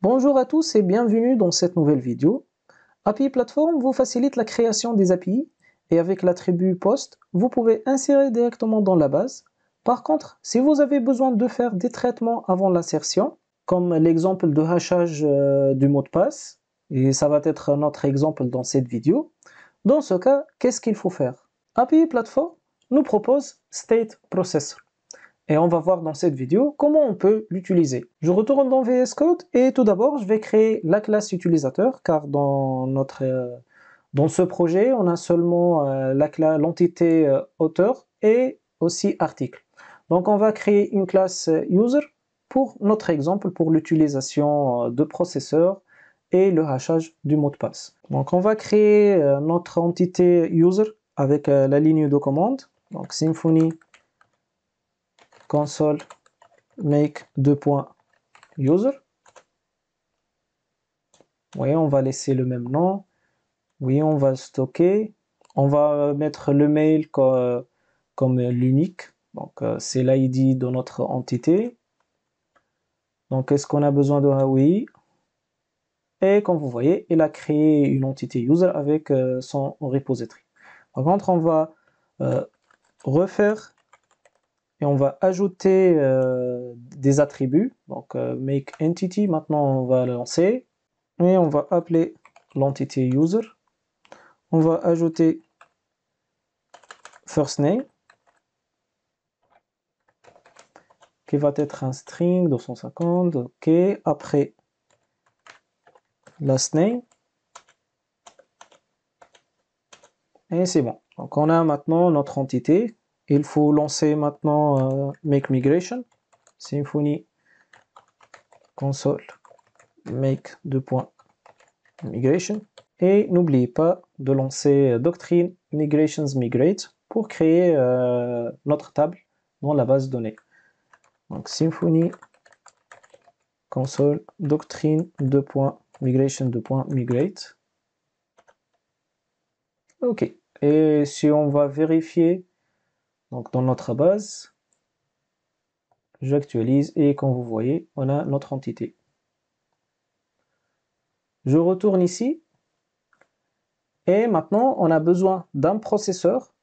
Bonjour à tous et bienvenue dans cette nouvelle vidéo. API Platform vous facilite la création des API et avec l'attribut POST, vous pouvez insérer directement dans la base. Par contre, si vous avez besoin de faire des traitements avant l'insertion, comme l'exemple de hachage du mot de passe, et ça va être notre exemple dans cette vidéo, dans ce cas, qu'est-ce qu'il faut faire? API Platform nous propose State Processor. Et on va voir dans cette vidéo comment on peut l'utiliser. Je retourne dans VS Code et tout d'abord, je vais créer la classe utilisateur car dans ce projet, on a seulement l'entité auteur et aussi article. Donc on va créer une classe user pour notre exemple, pour l'utilisation de processeur et le hachage du mot de passe. Donc on va créer notre entité user avec la ligne de commande. Donc Symfony console make user. Oui, on va laisser le même nom. Oui, on va stocker. On va mettre le mail comme l'unique. Donc, c'est l'ID de notre entité. Donc, est-ce qu'on a besoin de oui? Et comme vous voyez, il a créé une entité user avec son repository. Par contre, on va refaire et on va ajouter des attributs. Donc, make entity, maintenant on va le lancer. Et on va appeler l'entité user. On va ajouter first name, qui va être un string 250, ok. Après, last name. Et c'est bon. Donc on a maintenant notre entité. Il faut lancer maintenant make migration. Symfony console make migration. Et n'oubliez pas de lancer doctrine migrations migrate pour créer notre table dans la base de données. Donc Symfony console doctrine migration ok. Et si on va vérifier donc dans notre base, j'actualise et comme vous voyez, on a notre entité. Je retourne ici et maintenant on a besoin d'un processeur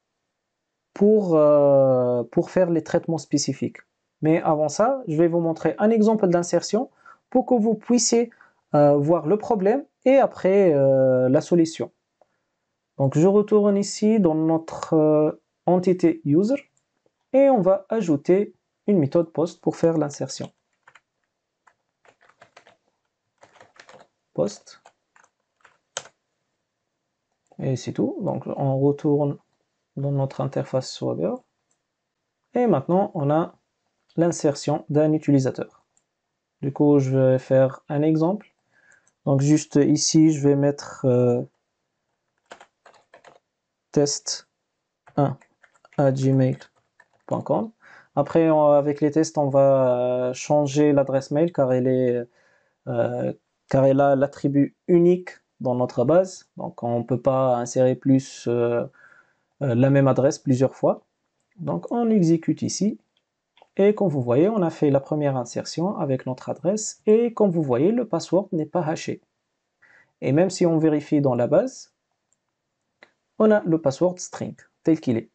pour faire les traitements spécifiques. Mais avant ça, je vais vous montrer un exemple d'insertion pour que vous puissiez voir le problème et après la solution. Donc je retourne ici dans notre entité user et on va ajouter une méthode post pour faire l'insertion. Post. Et c'est tout. Donc on retourne dans notre interface Swagger. Et maintenant on a l'insertion d'un utilisateur. Du coup je vais faire un exemple. Donc juste ici je vais mettre test1@gmail.com. Après avec les tests on va changer l'adresse mail car elle a l'attribut unique dans notre base. Donc on ne peut pas insérer plus la même adresse plusieurs fois. Donc on exécute ici. Et comme vous voyez, on a fait la première insertion avec notre adresse. Et comme vous voyez, le password n'est pas haché. Et même si on vérifie dans la base, on a le password string tel qu'il est.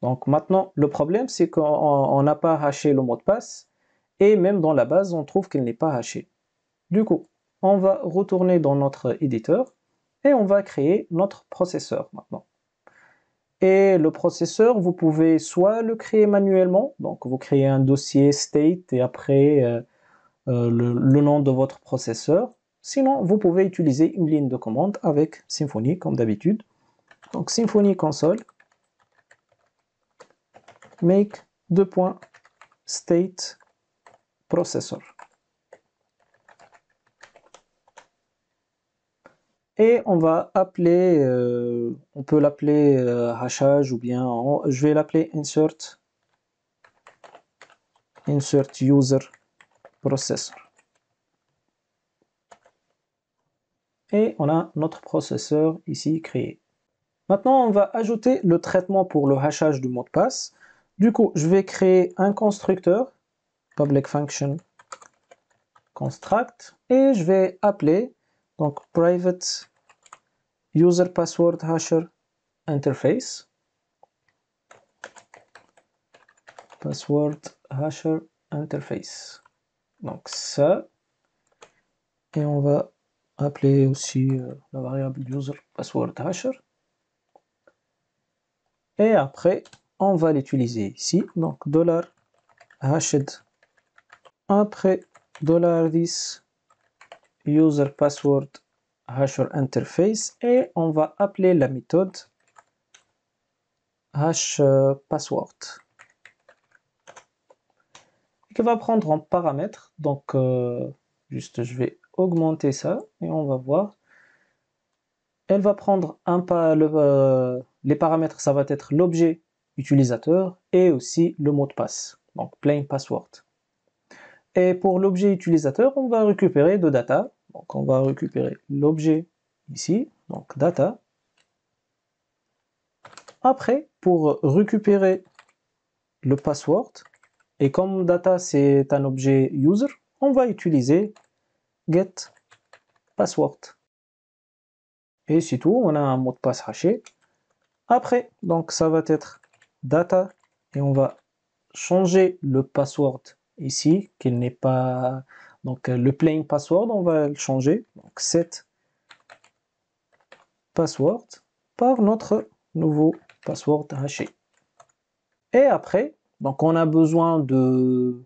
Donc maintenant, le problème, c'est qu'on n'a pas haché le mot de passe. Et même dans la base, on trouve qu'il n'est pas haché. Du coup, on va retourner dans notre éditeur et on va créer notre processeur maintenant. Et le processeur, vous pouvez soit le créer manuellement, donc vous créez un dossier state et après le nom de votre processeur. Sinon, vous pouvez utiliser une ligne de commande avec Symfony comme d'habitude. Donc Symfony console make state processor. Et on va appeler, on peut l'appeler hachage ou bien je vais l'appeler insert user processor. Et on a notre processeur ici créé. Maintenant, on va ajouter le traitement pour le hachage du mot de passe. Du coup, je vais créer un constructeur public function construct, et je vais appeler donc private user password hasher interface. Password hasher interface. Donc ça, et on va appeler aussi la variable user password hasher. Et après, on va l'utiliser ici. Donc $hashed. Après $10 user password hasher interface. Et on va appeler la méthode hash password. Qui va prendre en paramètre. Donc juste je vais augmenter ça et on va voir. Elle va prendre les paramètres, ça va être l'objet utilisateur et aussi le mot de passe, donc plain password. Et pour l'objet utilisateur, on va récupérer de data. Donc on va récupérer l'objet ici, donc data. Après, pour récupérer le password, et comme data c'est un objet user, on va utiliser get password. Et c'est tout, on a un mot de passe haché. Après, donc ça va être data et on va changer le password ici, qu'il n'est pas, donc le plain password, on va le changer, donc set password par notre nouveau password haché. Et après, donc on a besoin de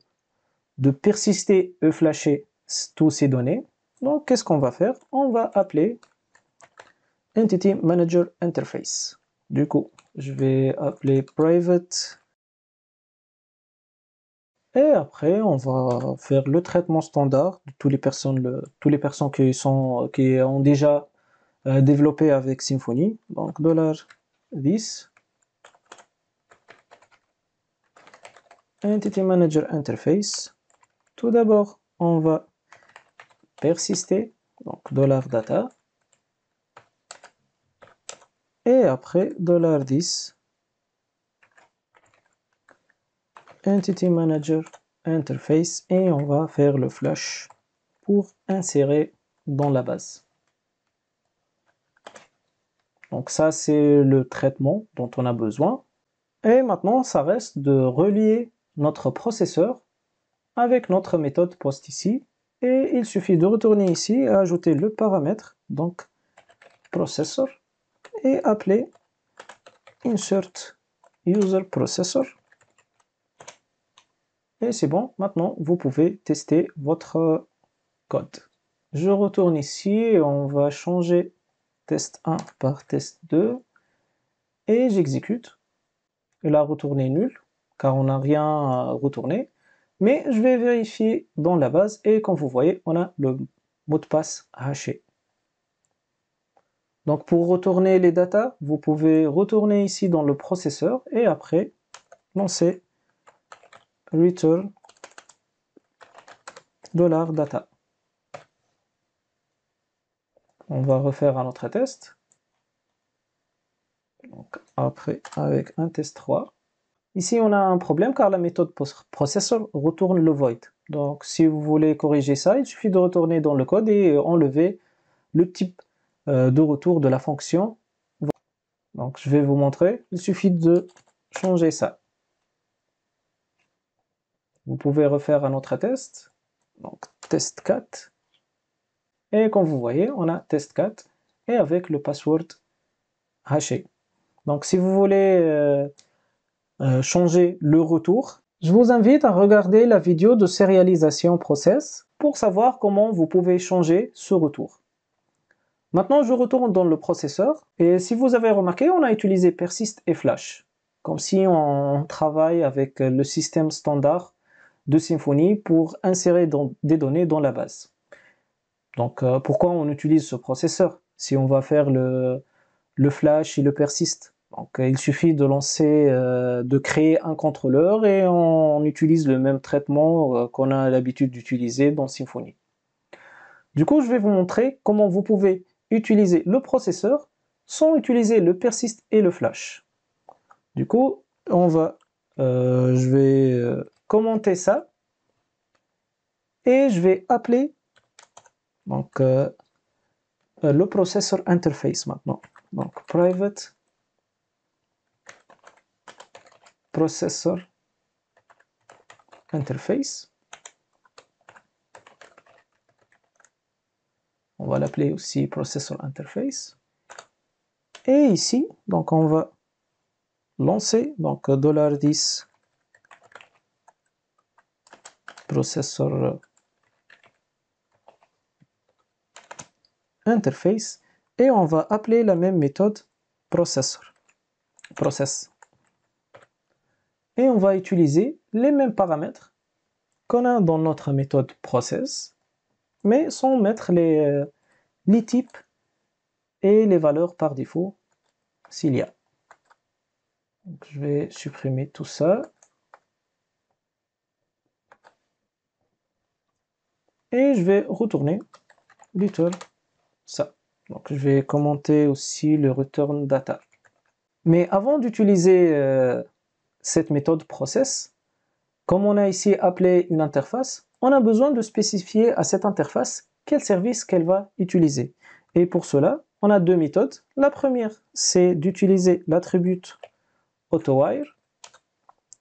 persister et flasher tous ces données. Donc qu'est-ce qu'on va faire? On va appeler Entity Manager Interface. Du coup, je vais appeler private. Et après, on va faire le traitement standard de toutes les personnes qui ont déjà développé avec Symfony. Donc, $10 Entity Manager Interface. Tout d'abord, on va persister, donc $data. Et après, $10 Entity Manager Interface. Et on va faire le flash pour insérer dans la base. Donc ça, c'est le traitement dont on a besoin. Et maintenant, ça reste de relier notre processeur avec notre méthode post ici. Et il suffit de retourner ici et ajouter le paramètre, donc processor, et appeler insert user processor. Et c'est bon, maintenant vous pouvez tester votre code. Je retourne ici et on va changer test 1 par test 2 et j'exécute. Il a retourné nul car on n'a rien retourné. Mais je vais vérifier dans la base et comme vous voyez, on a le mot de passe haché. Donc pour retourner les datas, vous pouvez retourner ici dans le processeur et après lancer return $data. On va refaire un autre test. Donc après avec un test 3. Ici on a un problème car la méthode processor retourne le void. Donc si vous voulez corriger ça, il suffit de retourner dans le code et enlever le type de retour de la fonction. Donc je vais vous montrer, il suffit de changer ça. Vous pouvez refaire un autre test, donc test 4. Et comme vous voyez, on a test 4 et avec le password haché. Donc si vous voulez changer le retour, je vous invite à regarder la vidéo de sérialisation process pour savoir comment vous pouvez changer ce retour. Maintenant, je retourne dans le processeur et si vous avez remarqué, on a utilisé persist et flash, comme si on travaille avec le système standard de Symfony pour insérer des données dans la base. Donc, pourquoi on utilise ce processeur si on va faire le flash et le persist? Donc, il suffit de lancer, de créer un contrôleur et on utilise le même traitement qu'on a l'habitude d'utiliser dans Symfony. Du coup, je vais vous montrer comment vous pouvez utiliser le processeur sans utiliser le persist et le flash. Du coup, je vais commenter ça et je vais appeler donc, le processor interface maintenant. Donc private processor interface. On va l'appeler aussi processor interface. Et ici, donc on va lancer donc $10 processor interface et on va appeler la même méthode process. Et on va utiliser les mêmes paramètres qu'on a dans notre méthode process, mais sans mettre les types et les valeurs par défaut s'il y a. Donc, je vais supprimer tout ça. Et je vais retourner return ça. Donc je vais commenter aussi le return data. Mais avant d'utiliser cette méthode process, comme on a ici appelé une interface, on a besoin de spécifier à cette interface quel service qu'elle va utiliser. Et pour cela, on a deux méthodes. La première, c'est d'utiliser l'attribut AutoWire.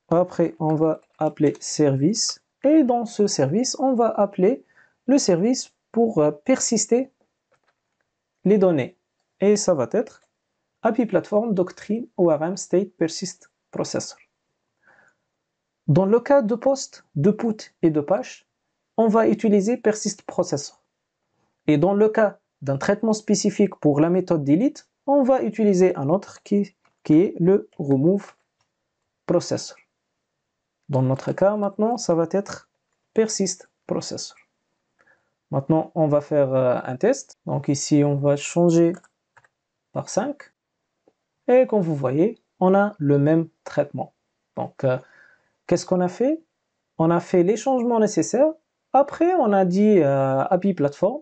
Après, on va appeler service. Et dans ce service, on va appeler le service pour persister les données. Et ça va être API Platform Doctrine ORM State Persist Processor. Dans le cas de post, de put et de patch, on va utiliser Persist Processor. Et dans le cas d'un traitement spécifique pour la méthode delete, on va utiliser un autre qui est le remove processor. Dans notre cas maintenant, ça va être persist processor. Maintenant, on va faire un test. Donc ici, on va changer par 5. Et comme vous voyez, on a le même traitement. Donc, qu'est-ce qu'on a fait? On a fait les changements nécessaires. Après, on a dit à API Platform,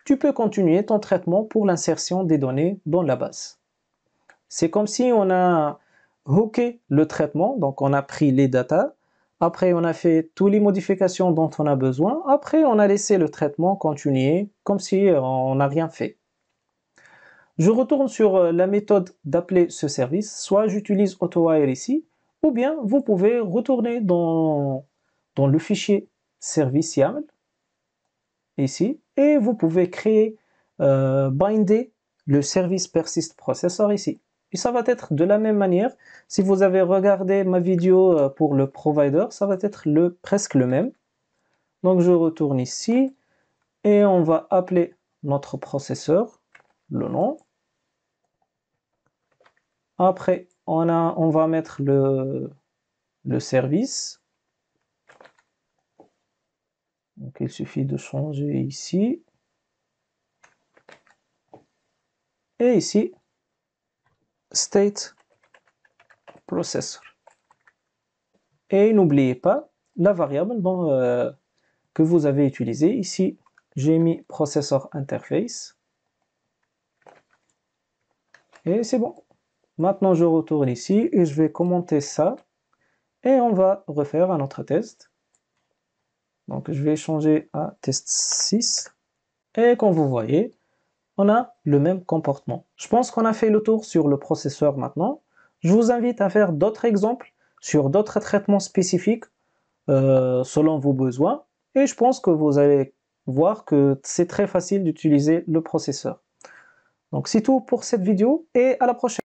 tu peux continuer ton traitement pour l'insertion des données dans la base. C'est comme si on a hooké le traitement, donc on a pris les datas, après on a fait toutes les modifications dont on a besoin, après on a laissé le traitement continuer comme si on n'a rien fait. Je retourne sur la méthode d'appeler ce service, soit j'utilise AutoWire ici, ou bien vous pouvez retourner dans le fichier service YAML, ici, et vous pouvez créer, binder le service persist processor ici. Et ça va être de la même manière, si vous avez regardé ma vidéo pour le provider, ça va être presque le même. Donc je retourne ici, et on va appeler notre processeur, le nom. Après, on va mettre le service. Donc il suffit de changer ici. Et ici, state processor. Et n'oubliez pas la variable que vous avez utilisée. Ici, j'ai mis processor interface. Et c'est bon. Maintenant, je retourne ici et je vais commenter ça. Et on va refaire un autre test. Donc, je vais changer à test 6. Et comme vous voyez, on a le même comportement. Je pense qu'on a fait le tour sur le processeur maintenant. Je vous invite à faire d'autres exemples sur d'autres traitements spécifiques selon vos besoins. Et je pense que vous allez voir que c'est très facile d'utiliser le processeur. Donc c'est tout pour cette vidéo et à la prochaine.